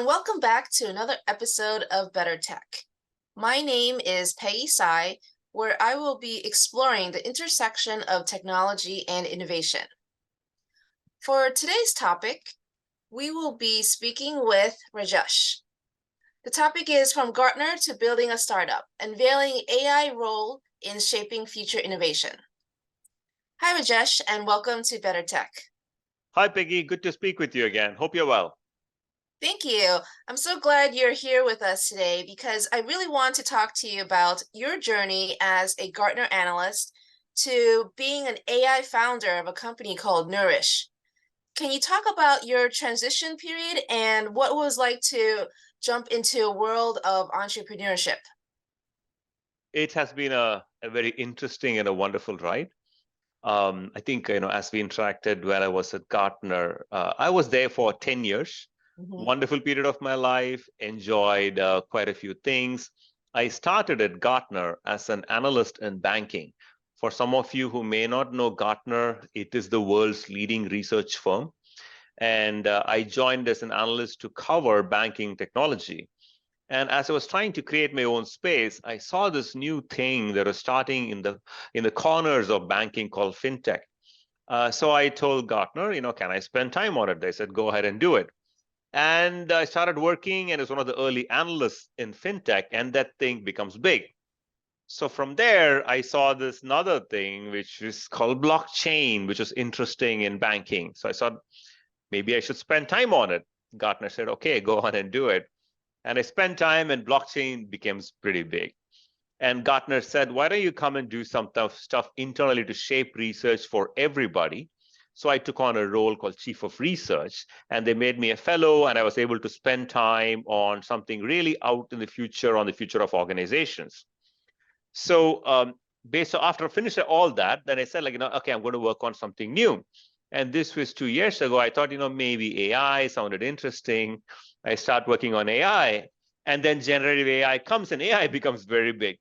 and welcome back to another episode of BetterTech. My name is Peggy Tsai, where I will be exploring the intersection of technology and innovation. For today's topic, we will be speaking with Rajesh. The topic is From Gartner to Building a Startup, Unveiling AI Role in Shaping Future Innovation. Hi, Rajesh, and welcome to BetterTech. Hi, Peggy. Good to speak with you again. Hope you're well. Thank you. I'm so glad you're here with us today because I really want to talk to you about your journey as a Gartner analyst to being an AI founder of a company called Nurish. Can you talk about your transition period and what it was like to jump into a world of entrepreneurship? It has been a very interesting and a wonderful ride. I think, as we interacted when I was at Gartner, I was there for 10 years. Wonderful period of my life, enjoyed quite a few things. I started at Gartner as an analyst in banking. For some of you who may not know Gartner, it is the world's leading research firm. And I joined as an analyst to cover banking technology. And as I was trying to create my own space, I saw this new thing that was starting in the corners of banking called fintech. So I told Gartner, can I spend time on it? They said, go ahead and do it. And I started working and as one of the early analysts in fintech, and that thing becomes big. So from there, I saw this another thing, which is called blockchain, which was interesting in banking. So I thought maybe I should spend time on it. Gartner said, okay, go on and do it. And I spent time and blockchain becomes pretty big. And Gartner said, why don't you come and do some stuff internally to shape research for everybody? So I took on a role called Chief of Research, and they made me a fellow, and I was able to spend time on something really out in the future, on the future of organizations. So after I finished all that, then I said, okay, I'm going to work on something new. And this was 2 years ago. I thought, maybe AI sounded interesting. I start working on AI, and then generative AI comes and AI becomes very big.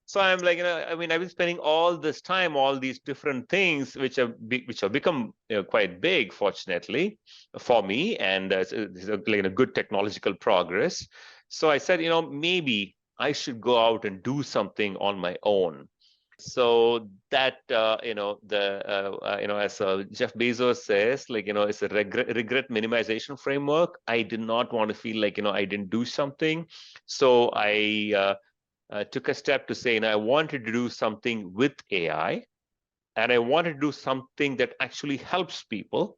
So I'm like, I've been spending all this time, all these different things, which have become quite big, fortunately, for me, and it's a good technological progress. So I said, maybe I should go out and do something on my own. So that as Jeff Bezos says, it's a regret minimization framework. I did not want to feel like I didn't do something, so I took a step to say, I wanted to do something with AI, and I wanted to do something that actually helps people.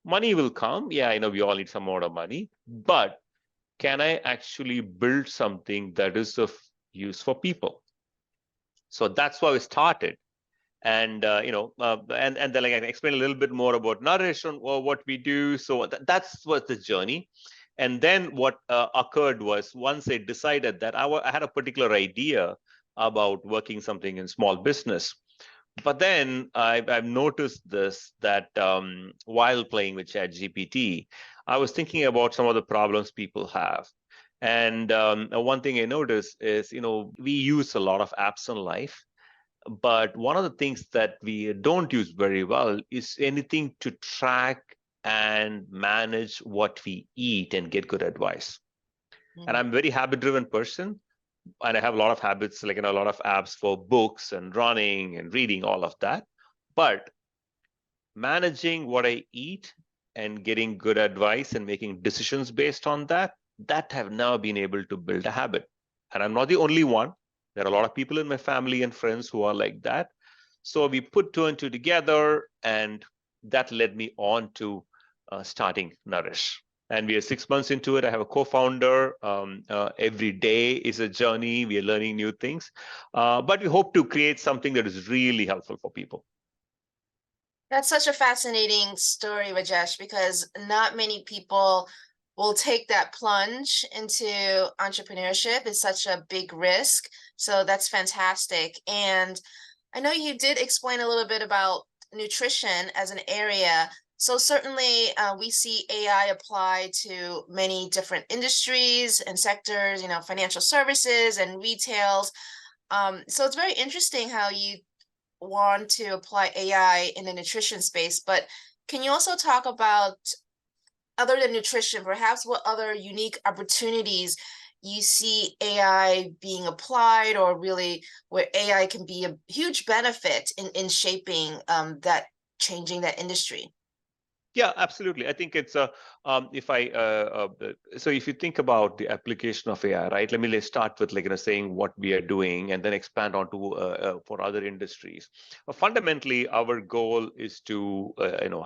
Money will come. Yeah, we all need some amount of money, but can I actually build something that is of use for people? So that's why we started. And and then I can explain a little bit more about Nurish and what we do. So that's what the journey. And then what occurred was once I decided that I had a particular idea about working something in small business. But then I've noticed this, that while playing with ChatGPT, I was thinking about some of the problems people have. And one thing I noticed is, we use a lot of apps in life. But one of the things that we don't use very well is anything to track and manage what we eat and get good advice. And I'm a very habit-driven person, and I have a lot of habits, a lot of apps for books and running and reading, all of that. But managing what I eat and getting good advice and making decisions based on that have now been able to build a habit. And I'm not the only one. There are a lot of people in my family and friends who are like that. So we put two and two together, and that led me on to starting Nurish. And we are 6 months into it. I have a co-founder. Every day is a journey. We are learning new things. But we hope to create something that is really helpful for people. That's such a fascinating story, Rajesh, because not many people will take that plunge into entrepreneurship. It's such a big risk. So that's fantastic. And I know you did explain a little bit about nutrition as an area. So certainly we see AI apply to many different industries and sectors, financial services and retails. So it's very interesting how you want to apply AI in the nutrition space, but can you also talk about other than nutrition, perhaps what other unique opportunities you see AI being applied, or really where AI can be a huge benefit in shaping that changing that industry? Yeah, absolutely. I think it's a if I so if you think about the application of AI, right? Let's start with saying what we are doing, and then expand onto for other industries. Fundamentally, our goal is to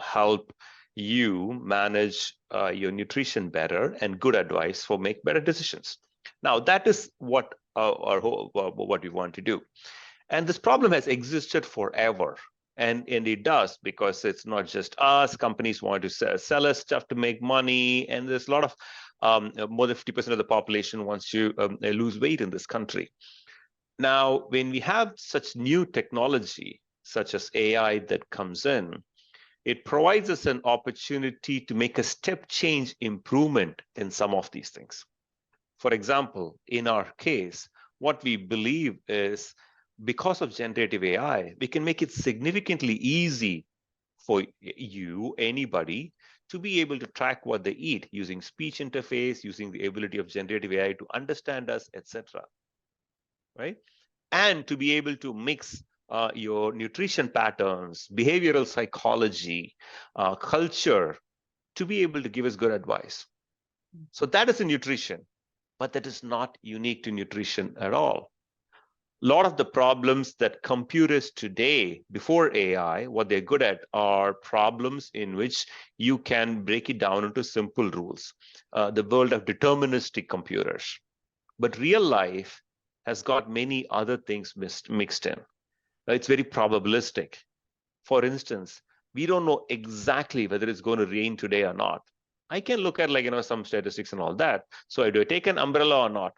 help you manage your nutrition better and good advice for make better decisions. Now, that is what what we want to do. And this problem has existed forever. And it does, because it's not just us. Companies want to sell us stuff to make money. And there's a lot of more than 50% of the population wants to lose weight in this country. Now, when we have such new technology, such as AI, that comes in, it provides us an opportunity to make a step change improvement in some of these things. For example, in our case, what we believe is, because of generative AI, we can make it significantly easy for you, anybody, to be able to track what they eat using speech interface, using the ability of generative AI to understand us, etc. Right? And to be able to mix your nutrition patterns, behavioral psychology, culture, to be able to give us good advice. So that is in nutrition, but that is not unique to nutrition at all. A lot of the problems that computers today, before AI, what they're good at are problems in which you can break it down into simple rules. The world of deterministic computers. But real life has got many other things mixed in. It's very probabilistic. For instance, we don't know exactly whether it's going to rain today or not. I can look at some statistics and all that. So do I take an umbrella or not?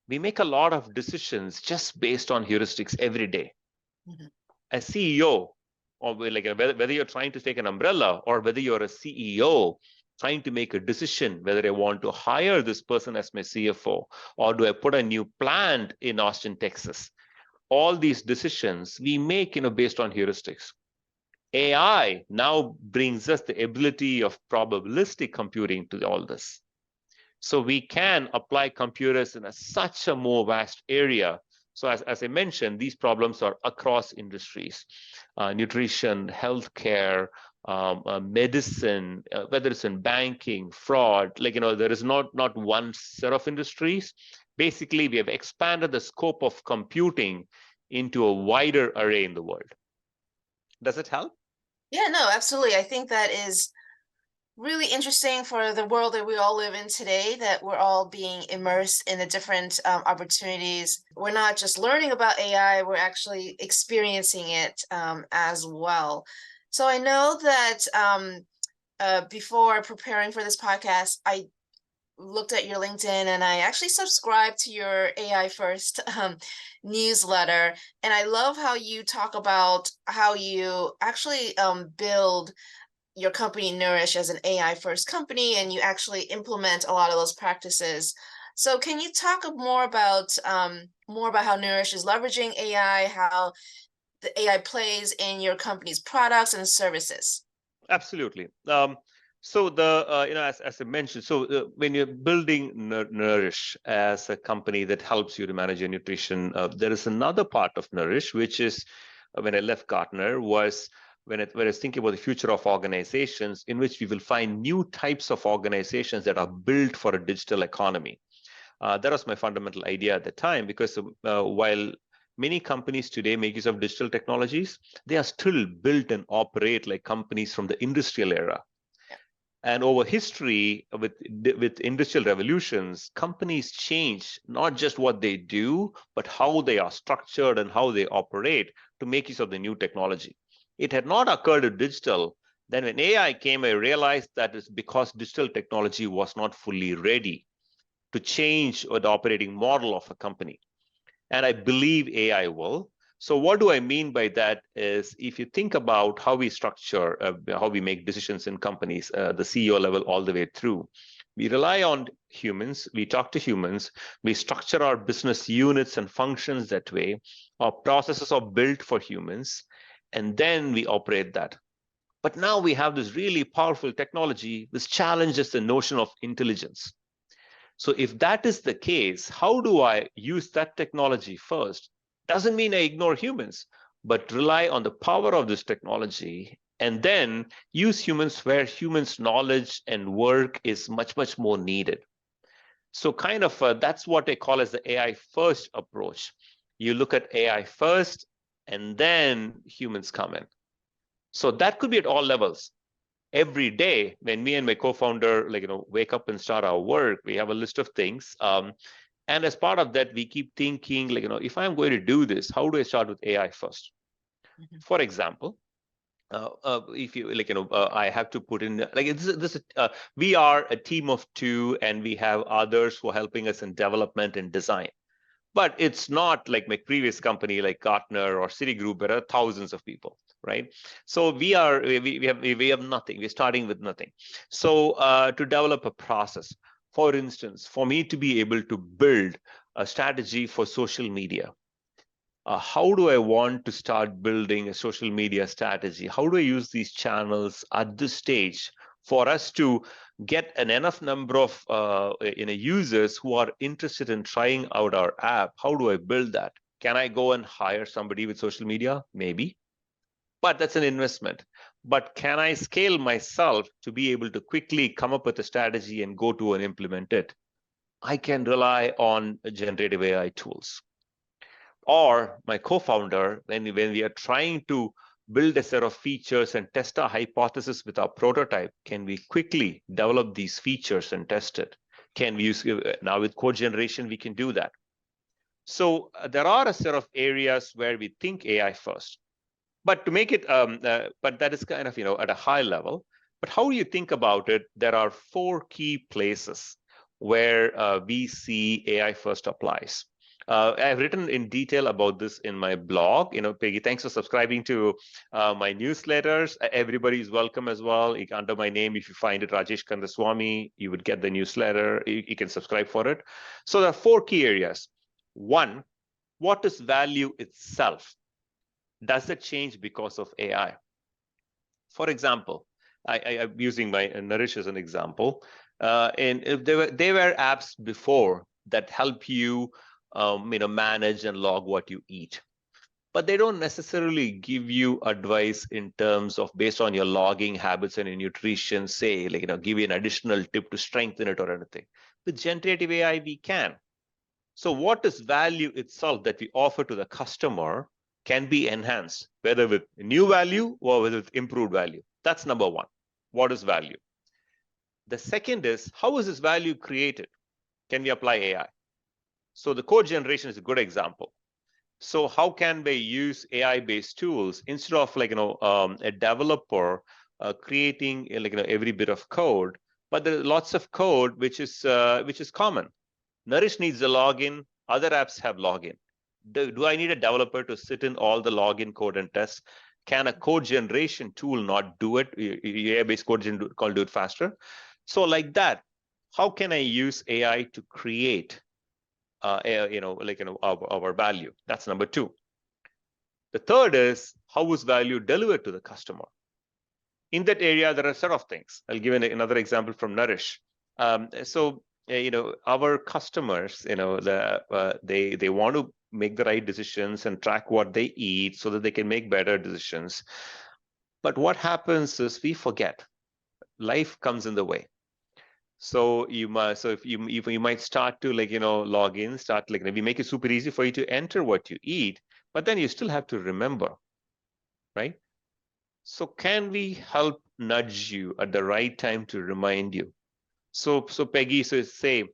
We make a lot of decisions just based on heuristics every day. Mm-hmm. A CEO, or whether you're trying to take an umbrella, or whether you're a CEO trying to make a decision whether I want to hire this person as my CFO, or do I put a new plant in Austin, Texas. All these decisions we make based on heuristics. AI now brings us the ability of probabilistic computing to all this. So we can apply computers in such a more vast area. So as I mentioned, these problems are across industries, nutrition, healthcare, medicine, whether it's in banking, fraud, there is not one set of industries. Basically, we have expanded the scope of computing into a wider array in the world. Does it help? Yeah, no, absolutely. I think that is really interesting for the world that we all live in today, that we're all being immersed in the different opportunities. We're not just learning about AI, we're actually experiencing it as well. So I know that before preparing for this podcast, I looked at your LinkedIn, and I actually subscribed to your AI First newsletter. And I love how you talk about how you actually build your company Nurish as an AI first company, and you actually implement a lot of those practices. So can you talk more about how Nurish is leveraging AI, how the AI plays in your company's products and services? Absolutely. So as I mentioned, so when you're building Nourish as a company that helps you to manage your nutrition, there is another part of Nourish, which is when I left Gartner, was when I was thinking about the future of organizations, in which we will find new types of organizations that are built for a digital economy. That was my fundamental idea at the time, because while many companies today make use of digital technologies, they are still built and operate like companies from the industrial era. Yeah. And over history, with industrial revolutions, companies change not just what they do, but how they are structured and how they operate to make use of the new technology. It had not occurred to digital. Then when AI came, I realized that it's because digital technology was not fully ready to change the operating model of a company. And I believe AI will. So what do I mean by that is, if you think about how we structure, how we make decisions in companies, the CEO level all the way through, we rely on humans, we talk to humans, we structure our business units and functions that way. Our processes are built for humans, and then we operate that. But now we have this really powerful technology which challenges the notion of intelligence. So if that is the case, how do I use that technology first? Doesn't mean I ignore humans, but rely on the power of this technology and then use humans where humans' knowledge and work is much, much more needed. So kind of that's what I call as the AI first approach. You look at AI first and then humans come in. So that could be at all levels. Every day when me and my co-founder wake up and start our work, we have a list of things. And as part of that, we keep thinking if I'm going to do this, how do I start with AI first? Mm-hmm. For example, if you I have to put in we are a team of two and we have others who are helping us in development and design. But it's not like my previous company, like Gartner or Citigroup, where there are thousands of people, right? So we have nothing. We're starting with nothing. So to develop a process, for instance, for me to be able to build a strategy for social media, how do I want to start building a social media strategy? How do I use these channels at this stage for us to get an enough number of users who are interested in trying out our app? How do I build that? Can I go and hire somebody with social media? Maybe, but that's an investment. But can I scale myself to be able to quickly come up with a strategy and go to and implement it? I can rely on generative AI tools. Or my co-founder, when we are trying to build a set of features and test our hypothesis with our prototype, can we quickly develop these features and test it? Can we use, now with code generation, we can do that. So there are a set of areas where we think AI first. But to make it, but that is kind of, at a high level. But how you think about it, there are 4 key places where we see AI first applies. I've written in detail about this in my blog. Peggy, thanks for subscribing to my newsletters. Everybody is welcome as well. Under my name, if you find it, Rajesh Kandaswamy, you would get the newsletter. You can subscribe for it. So there are 4 key areas. 1, what is value itself? Does it change because of AI? For example, I'm using my Nurish as an example. And if there were apps before that help you manage and log what you eat, but they don't necessarily give you advice in terms of based on your logging habits and your nutrition, say give you an additional tip to strengthen it or anything. With generative AI, we can. So what is value itself that we offer to the customer can be enhanced, whether with new value or with improved value. That's number 1. What is value? The second is, how is this value created? Can we apply AI? So the code generation is a good example. So how can they use AI-based tools instead of a developer creating every bit of code? But there are lots of code which is common. Nurish needs a login. Other apps have login. Do I need a developer to sit in all the login code and test? Can a code generation tool not do it? AI-based code generation can do it faster. So like that, how can I use AI to create our value? That's number 2. The third is, how is value delivered to the customer? In that area, there are a set of things. I'll give another example from Nurish. Our customers, they want to make the right decisions and track what they eat so that they can make better decisions. But what happens is we forget. Life comes in the way. So you might start to log in, we make it super easy for you to enter what you eat, but then you still have to remember, right? So can we help nudge you at the right time to remind you? So Peggy, so say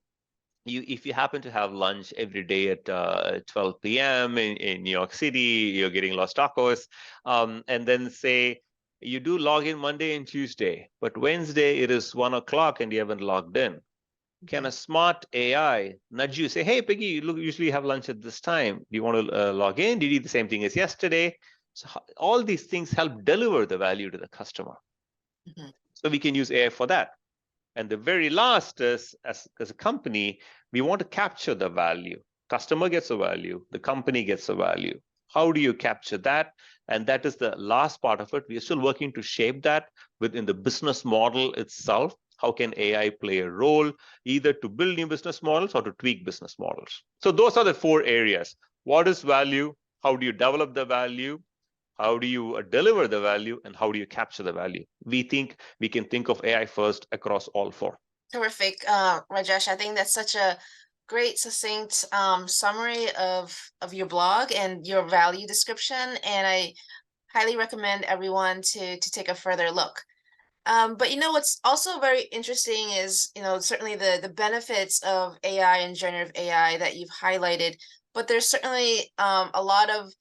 if you happen to have lunch every day at 12 p.m. in New York City, you're getting Los Tacos, and then say you do log in Monday and Tuesday, but Wednesday it is 1 o'clock and you haven't logged in. Can a smart AI nudge you, say, hey, Peggy, you usually have lunch at this time. Do you want to log in? Did you eat the same thing as yesterday? So all these things help deliver the value to the customer. So we can use AI for that. And the very last is, as a company, we want to capture the value. Customer gets a value, the company gets a value. How do you capture that? And that is the last part of it. We are still working to shape that within the business model itself. How can AI play a role either to build new business models or to tweak business models? So those are the 4 areas. What is value? How do you develop the value? How do you deliver the value? And how do you capture the value? We think we can think of AI first across all 4. Terrific, Rajesh. I think that's such a great, succinct summary of your blog and your value description, and I highly recommend everyone to take a further look. But what's also very interesting is certainly the benefits of AI and generative AI that you've highlighted, but there's certainly a lot of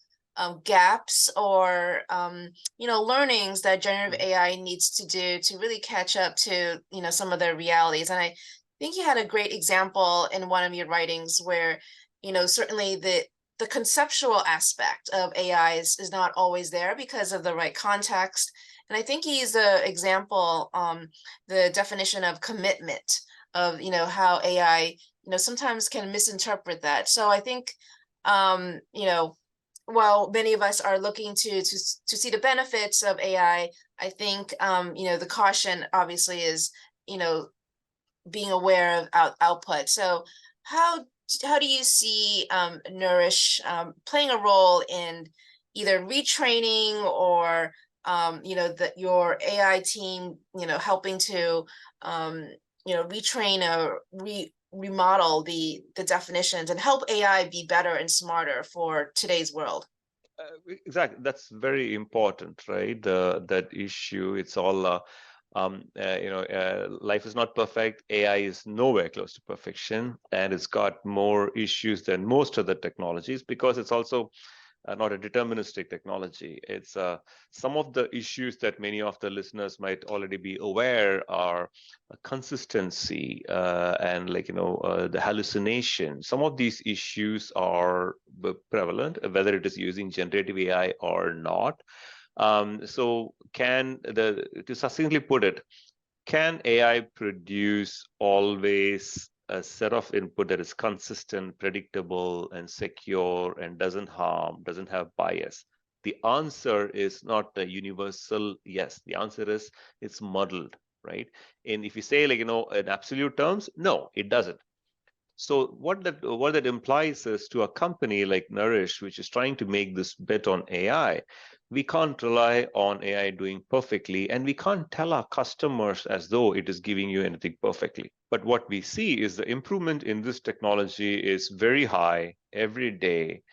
gaps or learnings that generative AI needs to do to really catch up to some of the realities. And I think you had a great example in one of your writings where certainly the conceptual aspect of AI is not always there because of the right context. And I think he used the example, the definition of commitment of how AI sometimes can misinterpret that. So I think while many of us are looking to see the benefits of AI, I think the caution obviously is being aware of output. So how do you see Nurish playing a role in either retraining or your AI team helping to retrain or remodel the definitions and help AI be better and smarter for today's world? Exactly, that's very important, right? That issue. It's all life is not perfect. AI is nowhere close to perfection, and it's got more issues than most other technologies because it's also not a deterministic technology. It's some of the issues that many of the listeners might already be aware are consistency and the hallucination. Some of these issues are prevalent, whether it is using generative AI or not. So to succinctly put it, can AI produce always a set of input that is consistent, predictable, and secure, and doesn't harm, doesn't have bias? The answer is not a universal yes. The answer is it's muddled, right? And if you say in absolute terms, no, it doesn't. So what that implies is to a company like Nurish, which is trying to make this bet on AI, we can't rely on AI doing perfectly, and we can't tell our customers as though it is giving you anything perfectly. But what we see is the improvement in this technology is very high every day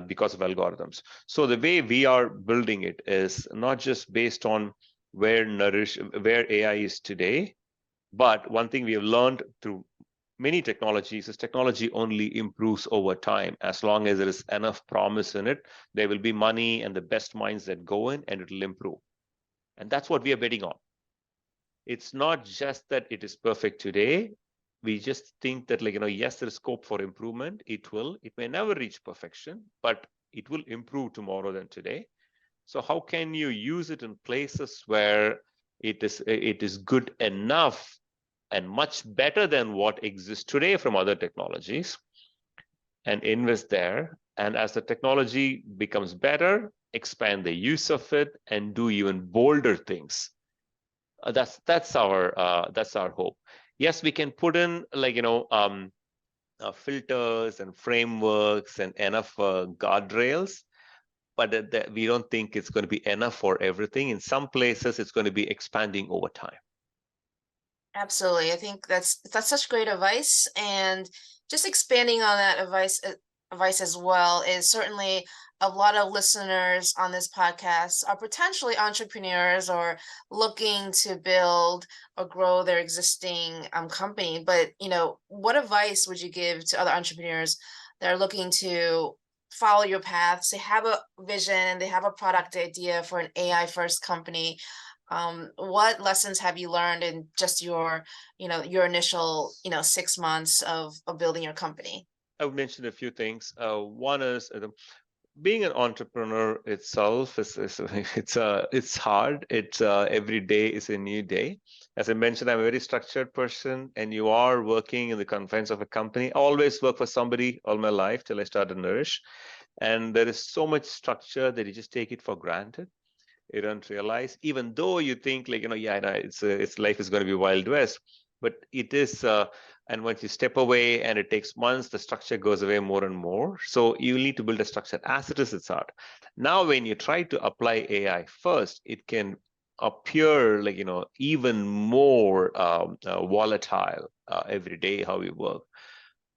because of algorithms. So the way we are building it is not just based on where AI is today, but one thing we have learned through many technologies is technology only improves over time. As long as there is enough promise in it, there will be money and the best minds that go in, and it will improve. And that's what we are betting on. It's not just that it is perfect today. We just think that yes, there is scope for improvement. It may never reach perfection, but it will improve tomorrow than today. So how can you use it in places where it is good enough and much better than what exists today from other technologies, and invest there? And as the technology becomes better, expand the use of it and do even bolder things. That's our hope. Yes, we can put in filters and frameworks and enough guardrails, but we don't think it's going to be enough for everything. In some places, it's going to be expanding over time. Absolutely. I think that's such great advice. And just expanding on that advice as well is certainly a lot of listeners on this podcast are potentially entrepreneurs or looking to build or grow their existing company. But what advice would you give to other entrepreneurs that are looking to follow your path? They have a vision, they have a product idea for an AI first company. What lessons have you learned in just your initial 6 months of building your company? I would mention a few things. One is being an entrepreneur itself is it's hard. It's every day is a new day. As I mentioned, I'm a very structured person, and you are working in the confines of a company. I always work for somebody all my life till I started Nourish. And there is so much structure that you just take it for granted. You don't realize, even though you think like, yeah, no, it's life is going to be Wild West, but it is. And once you step away and it takes months, the structure goes away more and more. So you need to build a structure as it is, it's hard. Now, when you try to apply AI first, it can appear like, even more volatile every day how we work.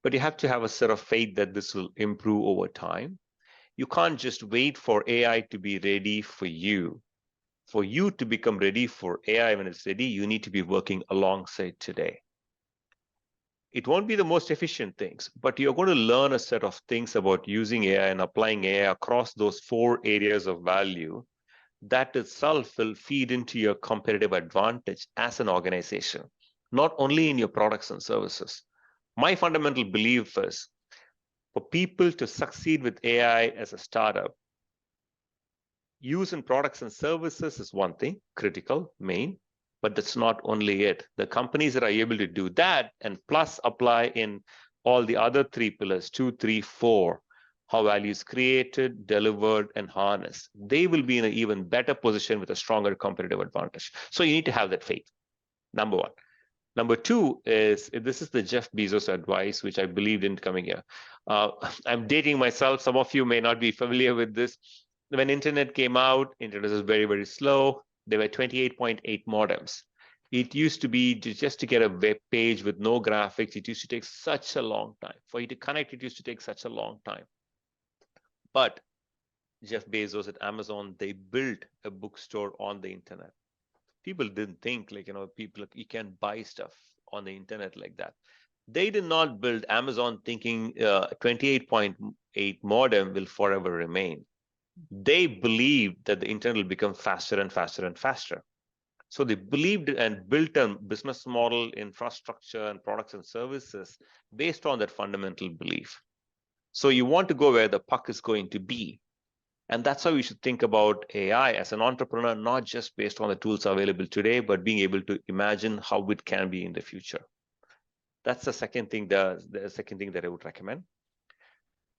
But you have to have a sort of faith that this will improve over time. You can't just wait for AI to be ready for you. For you to become ready for AI when it's ready, you need to be working alongside today. It won't be the most efficient things, but you're going to learn a set of things about using AI and applying AI across those 4 areas of value. That itself will feed into your competitive advantage as an organization, not only in your products and services. My fundamental belief is for people to succeed with AI as a startup, use in products and services is one thing, critical, main, but that's not only it. The companies that are able to do that and plus apply in all the other 3 pillars, 2, 3, 4, how value is created, delivered, and harnessed, they will be in an even better position with a stronger competitive advantage. So you need to have that faith, number one. Number 2 is, this is the Jeff Bezos advice, which I believed in coming here. I'm dating myself. Some of you may not be familiar with this. When internet came out, internet was very, very slow. There were 28.8 modems. It used to be just to get a web page with no graphics. It used to take such a long time. For you to connect, it used to take such a long time. But Jeff Bezos at Amazon, they built a bookstore on the internet. People didn't think like, people, you can buy stuff on the internet like that. They did not build Amazon thinking 28.8 modem will forever remain. They believed that the internet will become faster and faster and faster. So they believed and built a business model, infrastructure, and products and services based on that fundamental belief. So you want to go where the puck is going to be. And that's how we should think about AI as an entrepreneur, not just based on the tools available today, but being able to imagine how it can be in the future. That's the second thing. The second thing that I would recommend.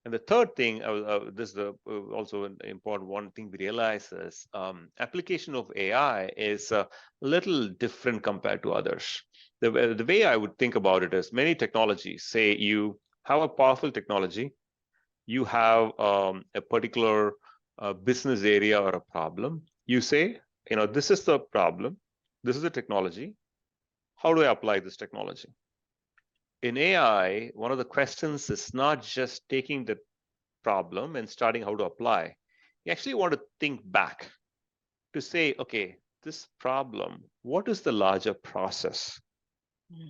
And the third thing, this is also an important one thing we realize is application of AI is a little different compared to others. The way I would think about it is many technologies, say you have a powerful technology, you have a particular business area or a problem. You say, this is the problem, this is the technology. How do I apply this technology? In AI, one of the questions is not just taking the problem and starting how to apply. You actually want to think back to say, okay, this problem, what is the larger process?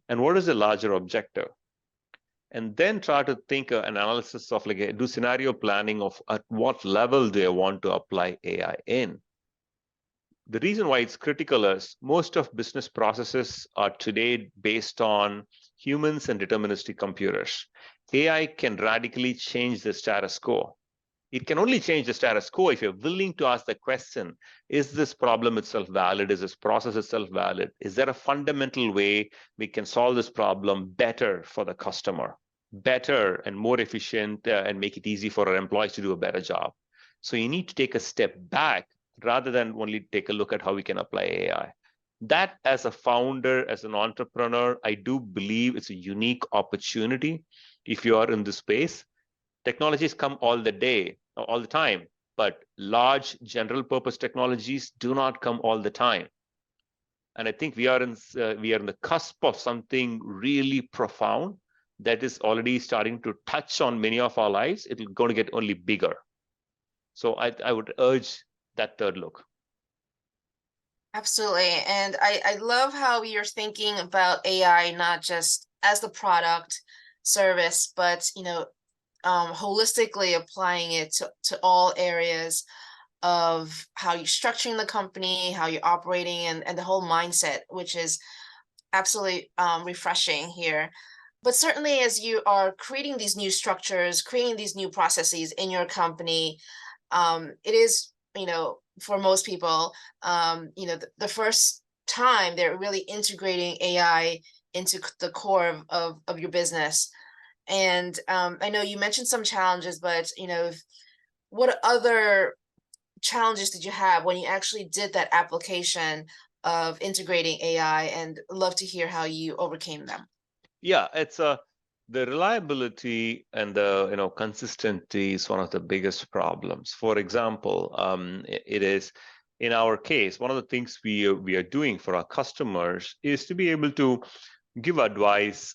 And what is the larger objective? And then try to think an analysis of like do scenario planning of at what level do I want to apply AI in. The reason why it's critical is most of business processes are today based on humans and deterministic computers. AI can radically change the status quo. It can only change the status quo if you're willing to ask the question, is this problem itself valid? Is this process itself valid? Is there a fundamental way we can solve this problem better for the customer, better and more efficient, and make it easy for our employees to do a better job? So you need to take a step back rather than only take a look at how we can apply AI. That, as a founder, as an entrepreneur, I do believe it's a unique opportunity if you are in this space. Technologies come all the time, but large general purpose technologies do not come all the time. And I think we are in the cusp of something really profound that is already starting to touch on many of our lives. It's going to get only bigger. So I would urge that third look. Absolutely. And I love how you're thinking about AI not just as the product service, but holistically applying it to all areas of how you're structuring the company, how you're operating, and the whole mindset, which is absolutely refreshing here. But certainly as you are creating these new structures, creating these new processes in your company, it is, for most people, the first time they're really integrating AI into the core of your business. And I know you mentioned some challenges, but what other challenges did you have when you actually did that application of integrating AI, and love to hear how you overcame them. Yeah, it's the reliability and the consistency is one of the biggest problems. For example, it is in our case one of the things we are doing for our customers is to be able to give advice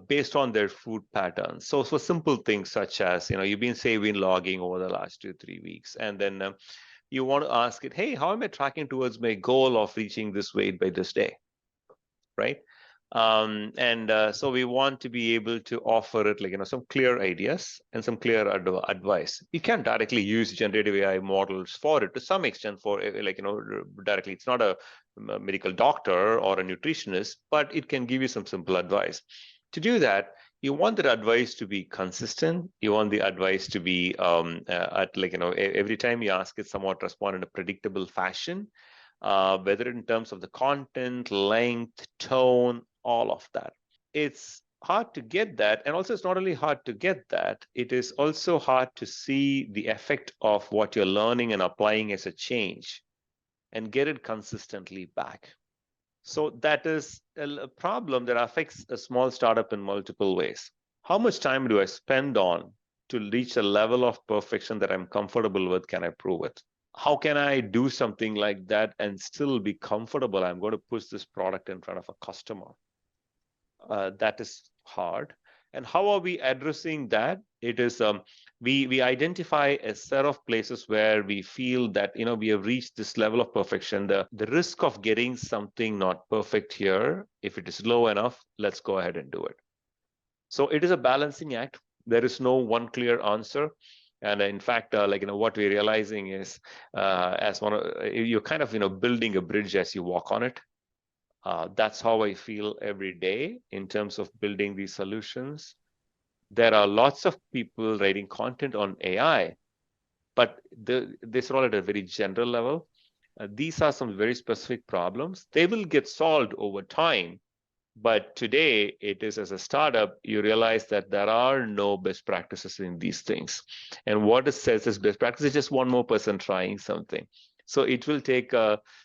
based on their food patterns. So for simple things such as you've been saving logging over the last 2-3 weeks, and then you want to ask it, hey, how am I tracking towards my goal of reaching this weight by this day, right? And so we want to be able to offer it some clear ideas and some clear advice. You can directly use generative AI models for it to some extent for directly. It's not a medical doctor or a nutritionist, but it can give you some simple advice. To do that, you want the advice to be consistent. You want the advice to be every time you ask it, somewhat respond in a predictable fashion, whether in terms of the content, length, tone, all of that. It's hard to get that. And also, it's not only hard to get that, it is also hard to see the effect of what you're learning and applying as a change and get it consistently back. So that is a problem that affects a small startup in multiple ways. How much time do I spend on to reach a level of perfection that I'm comfortable with? Can I prove it? How can I do something like that and still be comfortable? I'm going to push this product in front of a customer. That is hard. And how are we addressing that? It is we identify a set of places where we feel that we have reached this level of perfection. The risk of getting something not perfect here, if it is low enough, let's go ahead and do it. So it is a balancing act. There is no one clear answer. And in fact, what we're realizing is, as one of you're kind of building a bridge as you walk on it. That's how I feel every day in terms of building these solutions. There are lots of people writing content on AI, but this all at a very general level. These are some very specific problems. They will get solved over time. But today, it is as a startup, you realize that there are no best practices in these things. And what it says is best practice is just one more person trying something. So it will take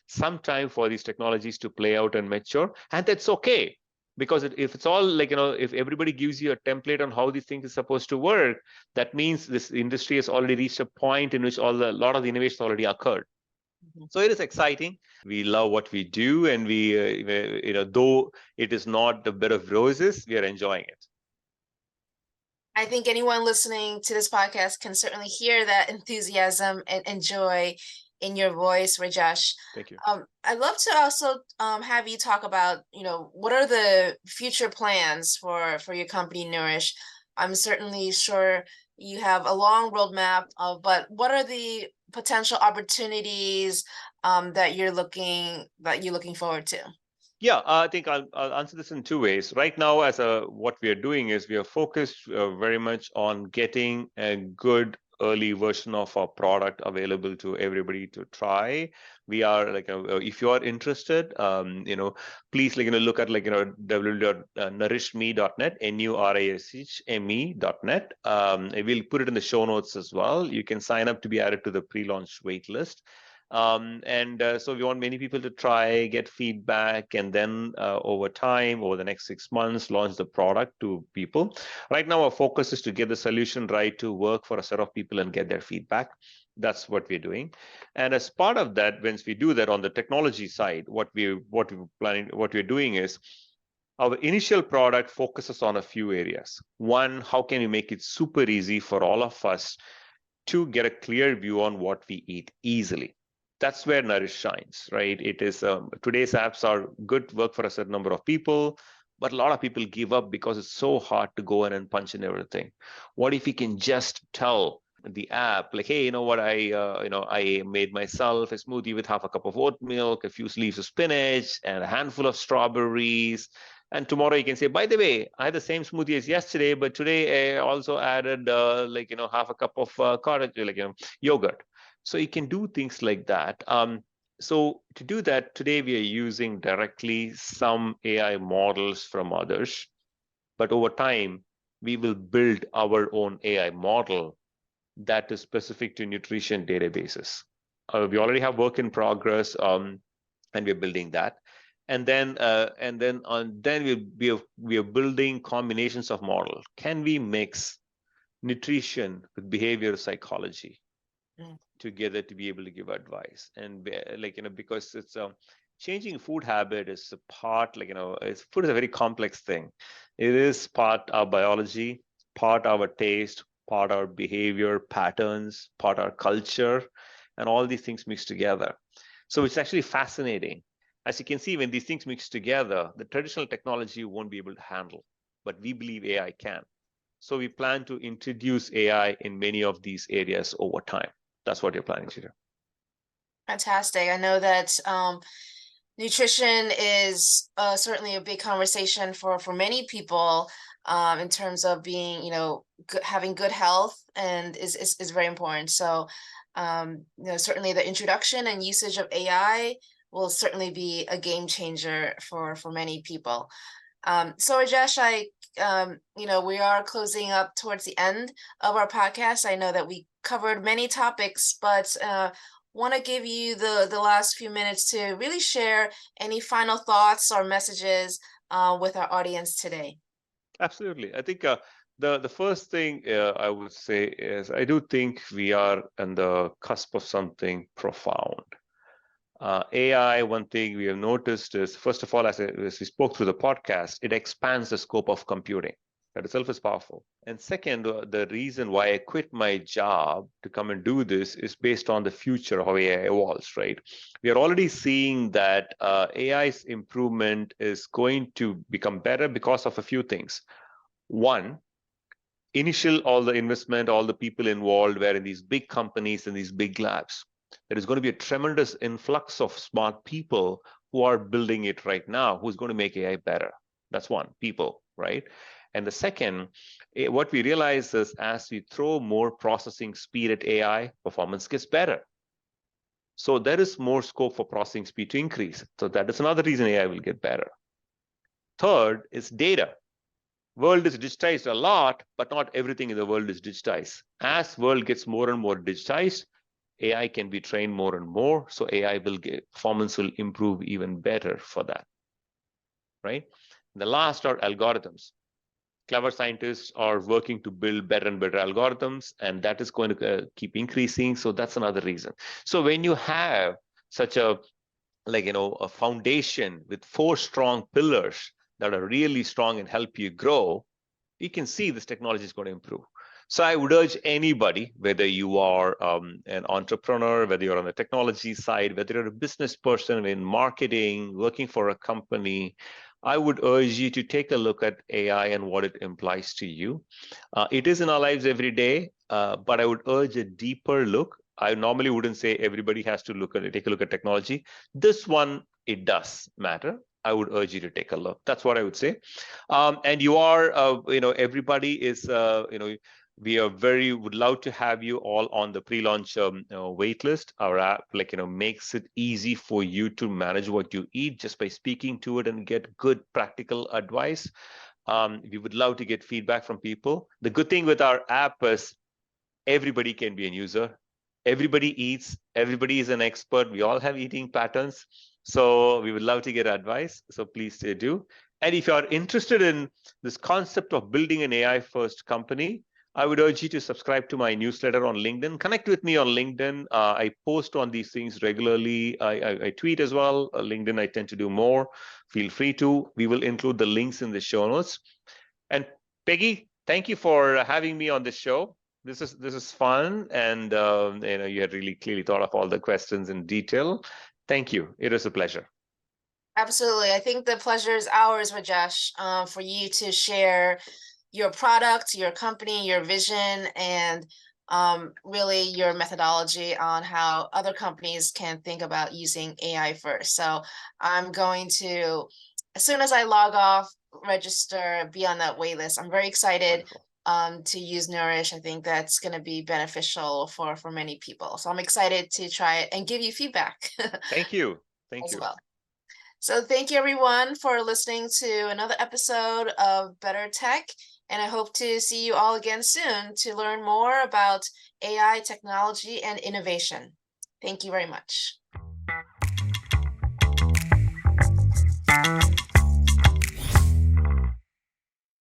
some time for these technologies to play out and mature. And that's okay. Because if it's all if everybody gives you a template on how these things are supposed to work, that means this industry has already reached a point in which a lot of the innovation already occurred. So it is exciting. We love what we do, and we, though it is not the bed of roses, we are enjoying it. I think anyone listening to this podcast can certainly hear that enthusiasm and joy in your voice, Rajesh. Thank you. I'd love to also have you talk about, what are the future plans for your company, Nurish? I'm certainly sure you have a long roadmap, but what are the potential opportunities that you're looking forward to? Yeah, I think I'll answer this in two ways. Right now, what we are doing is we are focused very much on getting a good early version of our product available to everybody to try. We are if you are interested, please look at www.nourishme.net, NURISHME.net. We'll put it in the show notes as well. You can sign up to be added to the pre-launch wait list. So we want many people to try, get feedback, and then over time, over the next 6 months, launch the product to people. Right now, our focus is to get the solution right to work for a set of people and get their feedback. That's what we're doing. And as part of that, once we do that on the technology side, what we're doing is our initial product focuses on a few areas. One, how can we make it super easy for all of us to get a clear view on what we eat easily? That's where Nourish shines, right? It is today's apps are good work for a certain number of people, but a lot of people give up because it's so hard to go in and punch in everything. What if we can just tell the app, like, hey, you know what, I made myself a smoothie with half a cup of oat milk, a few leaves of spinach, and a handful of strawberries. And tomorrow you can say, by the way, I had the same smoothie as yesterday, but today I also added half a cup of yogurt. So you can do things like that. So to do that, today we are using directly some AI models from others, but over time we will build our own AI model that is specific to nutrition databases. We already have work in progress, and we're building that. And then we are building combinations of models. Can we mix nutrition with behavioral psychology together to be able to give advice? And because it's changing food habit is a part, food is a very complex thing. It is part our biology, part our taste, part our behavior patterns, part our culture, and all these things mixed together. So it's actually fascinating. As you can see, when these things mix together, the traditional technology won't be able to handle, but we believe AI can. So we plan to introduce AI in many of these areas over time. That's what you're planning to do. Fantastic. I know that nutrition is certainly a big conversation for many people in terms of being, having good health, and is very important. So, certainly the introduction and usage of AI will certainly be a game changer for many people. So Rajesh, we are closing up towards the end of our podcast. I know that we covered many topics, but want to give you the last few minutes to really share any final thoughts or messages with our audience today. Absolutely. I think the first thing I would say is I do think we are on the cusp of something profound. AI, one thing we have noticed is, first of all, as we spoke through the podcast, it expands the scope of computing. That itself is powerful. And second, the reason why I quit my job to come and do this is based on the future of how AI evolves, right? We are already seeing that AI's improvement is going to become better because of a few things. One, all the investment, all the people involved were in these big companies and these big labs. There is going to be a tremendous influx of smart people who are building it right now, who's going to make AI better. That's one, people, right? And the second, what we realize is as we throw more processing speed at AI, performance gets better. So there is more scope for processing speed to increase. So that is another reason AI will get better. Third is data. World is digitized a lot, but not everything in the world is digitized. As world gets more and more digitized, AI can be trained more and more, so performance will improve even better for that, right? The last are algorithms. Clever scientists are working to build better and better algorithms, and that is going to keep increasing. So that's another reason. So when you have such a foundation with 4 strong pillars that are really strong and help you grow, you can see this technology is going to improve. So I would urge anybody, whether you are an entrepreneur, whether you're on the technology side, whether you're a business person in marketing, working for a company, I would urge you to take a look at AI and what it implies to you. It is in our lives every day, but I would urge a deeper look. I normally wouldn't say everybody has to take a look at technology. This one, it does matter. I would urge you to take a look. That's what I would say. And you are, everybody is, we would love to have you all on the pre-launch wait list. Our app, makes it easy for you to manage what you eat just by speaking to it and get good practical advice. We would love to get feedback from people. The good thing with our app is everybody can be a user. Everybody eats. Everybody is an expert. We all have eating patterns. So we would love to get advice. So please do. And if you are interested in this concept of building an AI first company, I would urge you to subscribe to my newsletter on LinkedIn. Connect with me on LinkedIn. I post on these things regularly. I tweet as well. LinkedIn, I tend to do more. Feel free to. We will include the links in the show notes. And Peggy, thank you for having me on this show. This is fun, and you had really clearly thought of all the questions in detail. Thank you. It is a pleasure. Absolutely. I think the pleasure is ours, Rajesh, for you to share your product, your company, your vision, and really your methodology on how other companies can think about using AI first. So I'm going to, as soon as I log off, register, be on that wait list. I'm very excited to use Nurish. I think that's going to be beneficial for many people. So I'm excited to try it and give you feedback. Thank you. Thank you. Well. So thank you everyone for listening to another episode of BetterTech. And I hope to see you all again soon to learn more about AI technology and innovation. Thank you very much.